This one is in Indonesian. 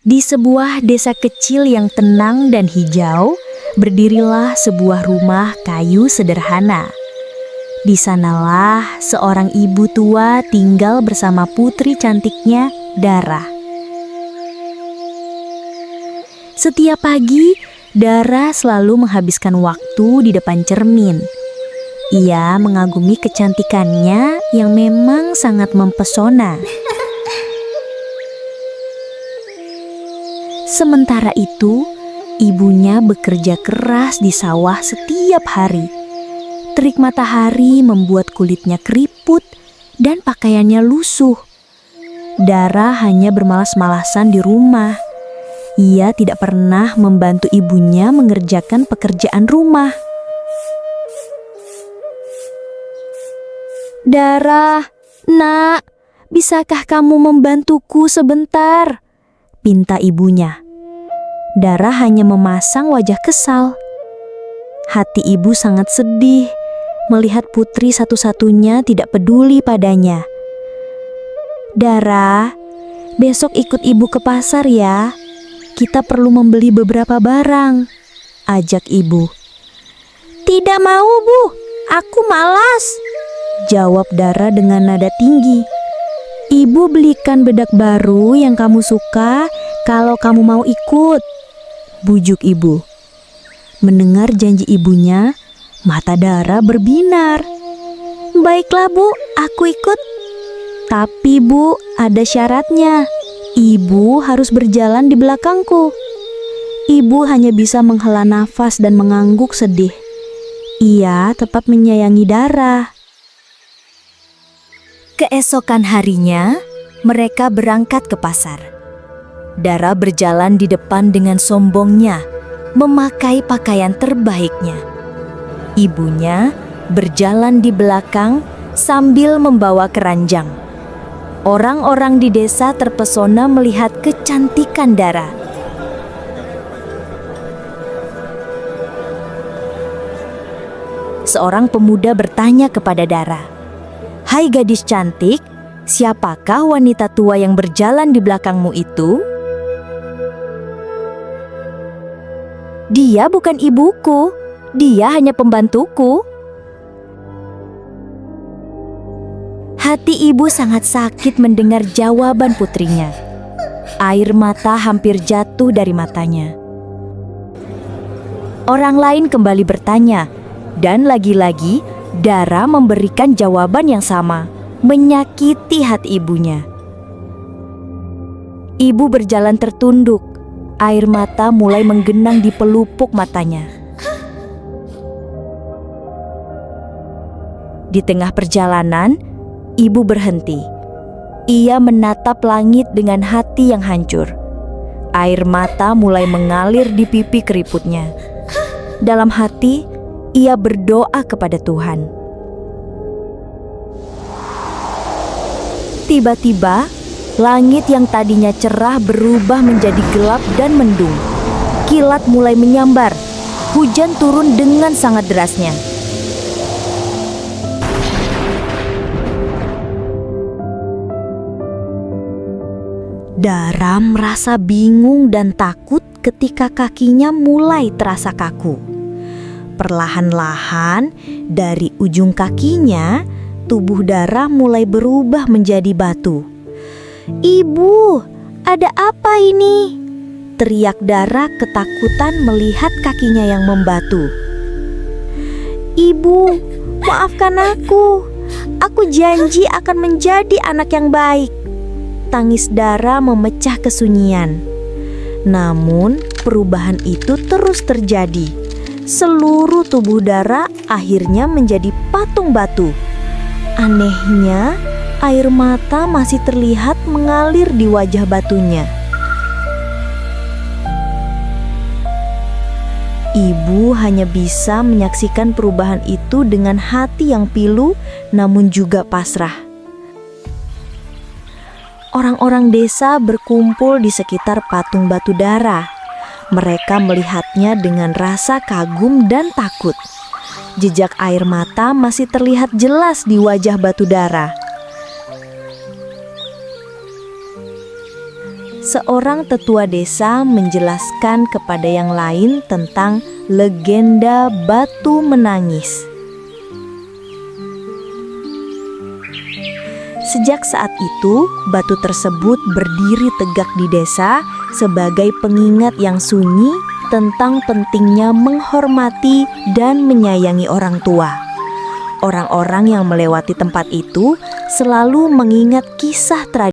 Di sebuah desa kecil yang tenang dan hijau, berdirilah sebuah rumah kayu sederhana. Di sanalah seorang ibu tua tinggal bersama putri cantiknya, Dara. Setiap pagi, Dara selalu menghabiskan waktu di depan cermin. Ia mengagumi kecantikannya yang memang sangat mempesona. Sementara itu, ibunya bekerja keras di sawah setiap hari. Terik matahari membuat kulitnya keriput dan pakaiannya lusuh. Dara hanya bermalas-malasan di rumah. Ia tidak pernah membantu ibunya mengerjakan pekerjaan rumah. "Dara, nak, bisakah kamu membantuku sebentar?" pinta ibunya. Dara hanya memasang wajah kesal. Hati ibu sangat sedih melihat putri satu-satunya tidak peduli padanya. "Dara, besok ikut ibu ke pasar ya. Kita perlu membeli beberapa barang," ajak ibu. "Tidak mau, Bu. Aku malas," jawab Dara dengan nada tinggi. "Ibu belikan bedak baru yang kamu suka kalau kamu mau ikut," bujuk ibu. Mendengar janji ibunya, mata Dara berbinar. "Baiklah, Bu, aku ikut. Tapi Bu, ada syaratnya. Ibu harus berjalan di belakangku." Ibu hanya bisa menghela nafas dan mengangguk sedih. Ia tetap menyayangi Dara. Keesokan harinya, mereka berangkat ke pasar. Dara berjalan di depan dengan sombongnya, memakai pakaian terbaiknya. Ibunya berjalan di belakang sambil membawa keranjang. Orang-orang di desa terpesona melihat kecantikan Dara. Seorang pemuda bertanya kepada Dara, "Hai gadis cantik, siapakah wanita tua yang berjalan di belakangmu itu?" "Dia bukan ibuku, dia hanya pembantuku." Hati ibu sangat sakit mendengar jawaban putrinya. Air mata hampir jatuh dari matanya. Orang lain kembali bertanya, dan lagi-lagi Dara memberikan jawaban yang sama, menyakiti hati ibunya. Ibu berjalan tertunduk. Air mata mulai menggenang di pelupuk matanya. Di tengah perjalanan, ibu berhenti. Ia menatap langit dengan hati yang hancur. Air mata mulai mengalir di pipi keriputnya. Dalam hati, ia berdoa kepada Tuhan. Tiba-tiba, langit yang tadinya cerah berubah menjadi gelap dan mendung. Kilat mulai menyambar. Hujan turun dengan sangat derasnya. Dara merasa bingung dan takut ketika kakinya mulai terasa kaku. Perlahan-lahan dari ujung kakinya, tubuh Dara mulai berubah menjadi batu. "Ibu, ada apa ini?" teriak Dara ketakutan melihat kakinya yang membatu. "Ibu, maafkan aku. Aku janji akan menjadi anak yang baik," tangis Dara memecah kesunyian. Namun, perubahan itu terus terjadi. Seluruh tubuh Dara akhirnya menjadi patung batu. Anehnya, air mata masih terlihat mengalir di wajah batunya. Ibu hanya bisa menyaksikan perubahan itu dengan hati yang pilu namun juga pasrah. Orang-orang desa berkumpul di sekitar patung batu Dara. Mereka melihatnya dengan rasa kagum dan takut. Jejak air mata masih terlihat jelas di wajah batu Dara. seorang tetua desa menjelaskan kepada yang lain tentang legenda batu menangis. Sejak saat itu, batu tersebut berdiri tegak di desa sebagai pengingat yang sunyi tentang pentingnya menghormati dan menyayangi orang tua. Orang-orang yang melewati tempat itu selalu mengingat kisah tradisi